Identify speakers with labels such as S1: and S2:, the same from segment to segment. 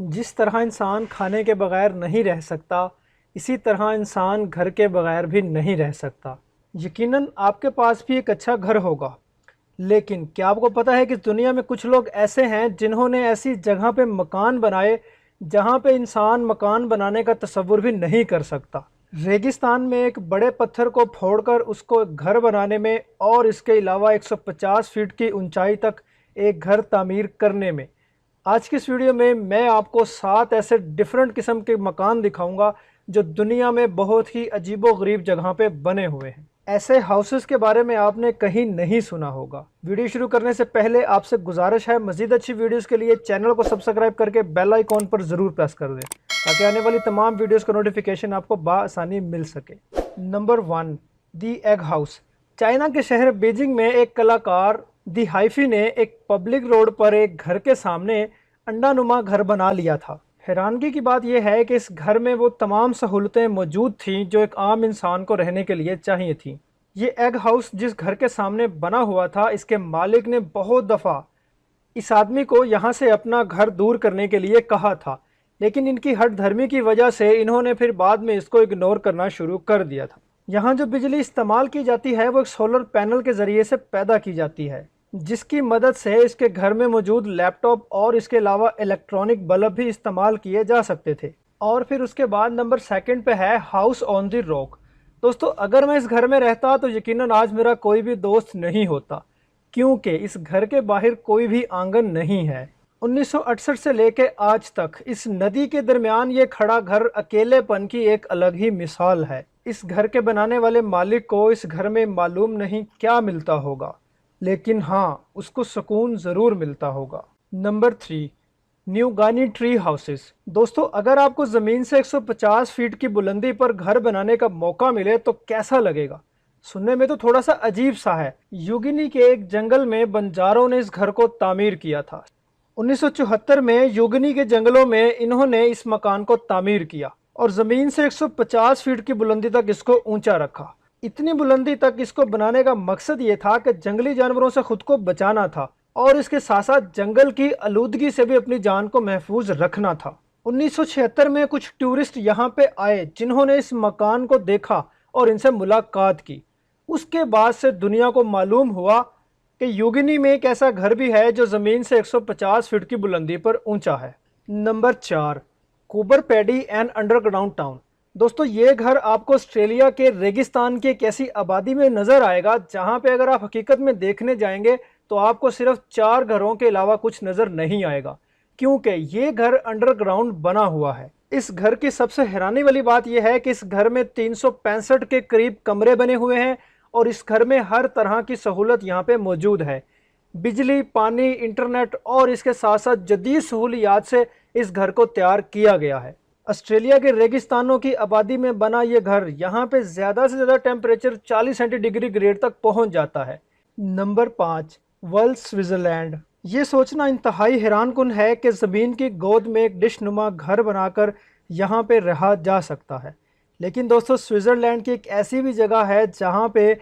S1: जिस तरह इंसान खाने के बगैर नहीं रह सकता, इसी तरह इंसान घर के बगैर भी नहीं रह सकता। यकीनन आपके पास भी एक अच्छा घर होगा, लेकिन क्या आपको पता है कि दुनिया में कुछ लोग ऐसे हैं जिन्होंने ऐसी जगह पे मकान बनाए जहाँ पे इंसान मकान बनाने का तसव्वुर भी नहीं कर सकता। रेगिस्तान में एक बड़े पत्थर को फोड़कर उसको घर बनाने में और इसके अलावा 150 फीट की ऊंचाई तक एक घर तामीर करने में, आज की इस वीडियो में मैं आपको 7 ऐसे डिफरेंट किस्म के मकान दिखाऊंगा जो दुनिया में बहुत ही अजीबो-गरीब जगह पे बने हुए हैं। ऐसे हाउसेस के बारे में आपने कहीं नहीं सुना होगा। वीडियो शुरू करने से पहले आपसे गुजारिश है, मज़ीद अच्छी वीडियोस के लिए चैनल को सब्सक्राइब करके बेल आइकॉन पर ज़रूर प्रेस कर दें ताकि आने वाली तमाम वीडियोस का नोटिफिकेशन आपको बआसानी मिल सके। Number 1, the egg house. China के शहर बीजिंग में एक कलाकार दी हाइफी ने एक पब्लिक रोड पर एक घर के सामने अंडानुमा घर बना लिया था। हैरानगी की बात यह है कि इस घर में वो तमाम सहूलतें मौजूद थीं जो एक आम इंसान को रहने के लिए चाहिए थी। ये एग हाउस जिस घर के सामने बना हुआ था, इसके मालिक ने बहुत दफ़ा इस आदमी को यहाँ से अपना घर दूर करने के लिए कहा था, लेकिन इनकी हठ धर्मी की वजह से इन्होंने फिर बाद में इसको इग्नोर करना शुरू कर दिया था। यहाँ जो बिजली इस्तेमाल की जाती है वो एक सोलर पैनल के ज़रिए से पैदा की जाती है, जिसकी मदद से इसके घर में मौजूद लैपटॉप और इसके अलावा इलेक्ट्रॉनिक बल्ब भी इस्तेमाल किए जा सकते थे। और फिर उसके बाद नंबर 2 पे है हाउस ऑन द रॉक। दोस्तों, अगर मैं इस घर में रहता तो यकीनन आज मेरा कोई भी दोस्त नहीं होता, क्योंकि इस घर के बाहर कोई भी आंगन नहीं है। 1968 से लेके आज तक इस नदी के दरमियान ये खड़ा घर अकेलेपन की एक अलग ही मिसाल है। इस घर के बनाने वाले मालिक को इस घर में मालूम नहीं क्या मिलता होगा, लेकिन हाँ, उसको सुकून ज़रूर मिलता होगा। नंबर 3, न्यूगानी ट्री हाउसेस। दोस्तों, अगर आपको ज़मीन से 150 फीट की बुलंदी पर घर बनाने का मौका मिले तो कैसा लगेगा? सुनने में तो थोड़ा सा अजीब सा है। यूगिनी के एक जंगल में बंजारों ने इस घर को तामीर किया था। 1974 में यूगिनी के जंगलों में इन्होंने इस मकान को तामीर किया और ज़मीन से 150 फीट की बुलंदी तक इसको ऊंचा रखा। इतनी बुलंदी तक इसको बनाने का मकसद ये था कि जंगली जानवरों से खुद को बचाना था और इसके साथ साथ जंगल की आलूदगी से भी अपनी जान को महफूज रखना था। 1976 में कुछ टूरिस्ट यहाँ पे आए जिन्होंने इस मकान को देखा और इनसे मुलाकात की। उसके बाद से दुनिया को मालूम हुआ कि यूगिनी में एक ऐसा घर भी है जो ज़मीन से 150 फीट की बुलंदी पर ऊंचा है। Number 4, Cooper paddy and underground town. दोस्तों, ये घर आपको ऑस्ट्रेलिया के रेगिस्तान की एक ऐसी आबादी में नज़र आएगा जहाँ पे अगर आप हकीकत में देखने जाएंगे तो आपको सिर्फ 4 घरों के अलावा कुछ नज़र नहीं आएगा, क्योंकि ये घर अंडरग्राउंड बना हुआ है। इस घर की सबसे हैरानी वाली बात यह है कि इस घर में 365 के करीब कमरे बने हुए हैं और इस घर में हर तरह की सहूलत यहाँ पे मौजूद है। बिजली, पानी, इंटरनेट और इसके साथ साथ जदीद सहूलियात से इस घर को तैयार किया गया है। ऑस्ट्रेलिया के रेगिस्तानों की आबादी में बना ये घर यहाँ पे ज़्यादा से ज़्यादा टेम्परेचर 40 सेंटीग्रेड ग्रेड तक पहुँच जाता है। Number 5, world Switzerland. ये सोचना इंतहाई हैरानकुन है कि ज़मीन की गोद में एक डिश नुमा घर बनाकर यहाँ पे रहा जा सकता है, लेकिन दोस्तों, स्विट्ज़रलैंड की एक ऐसी भी जगह है जहाँ पे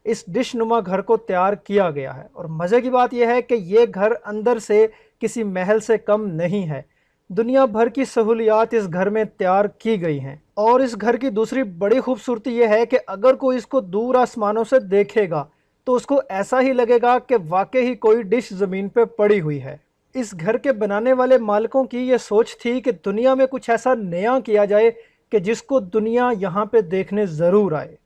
S1: इस डिश नुमा घर को तैयार किया गया है। और मज़े की बात यह है कि ये घर अंदर से किसी महल से कम नहीं है। दुनिया भर की सहूलियात इस घर में तैयार की गई हैं। और इस घर की दूसरी बड़ी खूबसूरती यह है कि अगर कोई इसको दूर आसमानों से देखेगा तो उसको ऐसा ही लगेगा कि वाकई ही कोई डिश ज़मीन पे पड़ी हुई है। इस घर के बनाने वाले मालिकों की ये सोच थी कि दुनिया में कुछ ऐसा नया किया जाए कि जिसको दुनिया यहाँ पे देखने ज़रूर आए।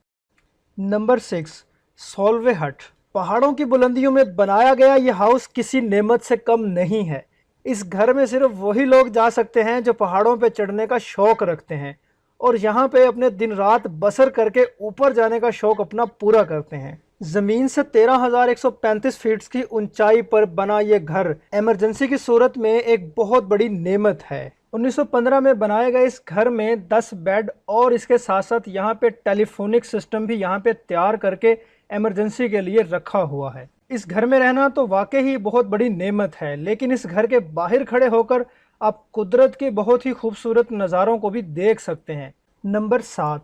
S1: नंबर 6, सोल्वे हट। पहाड़ों की बुलंदियों में बनाया गया ये हाउस किसी नेमत से कम नहीं है। इस घर में सिर्फ वही लोग जा सकते हैं जो पहाड़ों पे चढ़ने का शौक़ रखते हैं और यहाँ पे अपने दिन रात बसर करके ऊपर जाने का शौक़ अपना पूरा करते हैं। ज़मीन से 13,135 फीट की ऊंचाई पर बना ये घर इमरजेंसी की सूरत में एक बहुत बड़ी नेमत है। 1915 में बनाए गए इस घर में 10 बेड और इसके साथ साथ यहाँ पे टेलीफोनिक सिस्टम भी यहाँ पे तैयार करके इमरजेंसी के लिए रखा हुआ है। इस घर में रहना तो वाकई ही बहुत बड़ी नेमत है, लेकिन इस घर के बाहर खड़े होकर आप कुदरत के बहुत ही खूबसूरत नज़ारों को भी देख सकते हैं। नंबर 7,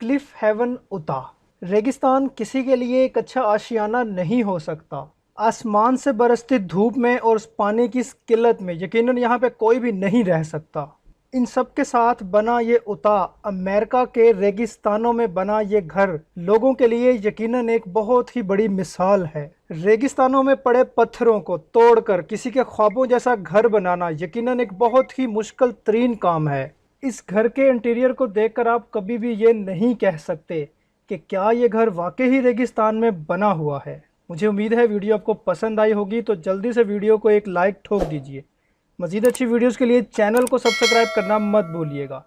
S1: क्लिफ हेवन उता। रेगिस्तान किसी के लिए एक अच्छा आशियाना नहीं हो सकता, आसमान से बरसती धूप में और उस पानी की इस किल्लत में यकीनन यहाँ पे कोई भी नहीं रह सकता। इन सब के साथ बना ये उता, अमेरिका के रेगिस्तानों में बना ये घर लोगों के लिए यकीनन एक बहुत ही बड़ी मिसाल है। रेगिस्तानों में पड़े पत्थरों को तोड़कर किसी के ख्वाबों जैसा घर बनाना यकीनन एक बहुत ही मुश्किल तरीन काम है। इस घर के इंटीरियर को देखकर आप कभी भी ये नहीं कह सकते कि क्या ये घर वाकई ही रेगिस्तान में बना हुआ है। मुझे उम्मीद है वीडियो आपको पसंद आई होगी, तो जल्दी से वीडियो को एक लाइक ठोक दीजिए। मज़ीद अच्छी वीडियोस के लिए चैनल को सब्सक्राइब करना मत भूलिएगा।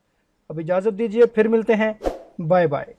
S1: अब इजाज़त दीजिए, फिर मिलते हैं। Bye bye.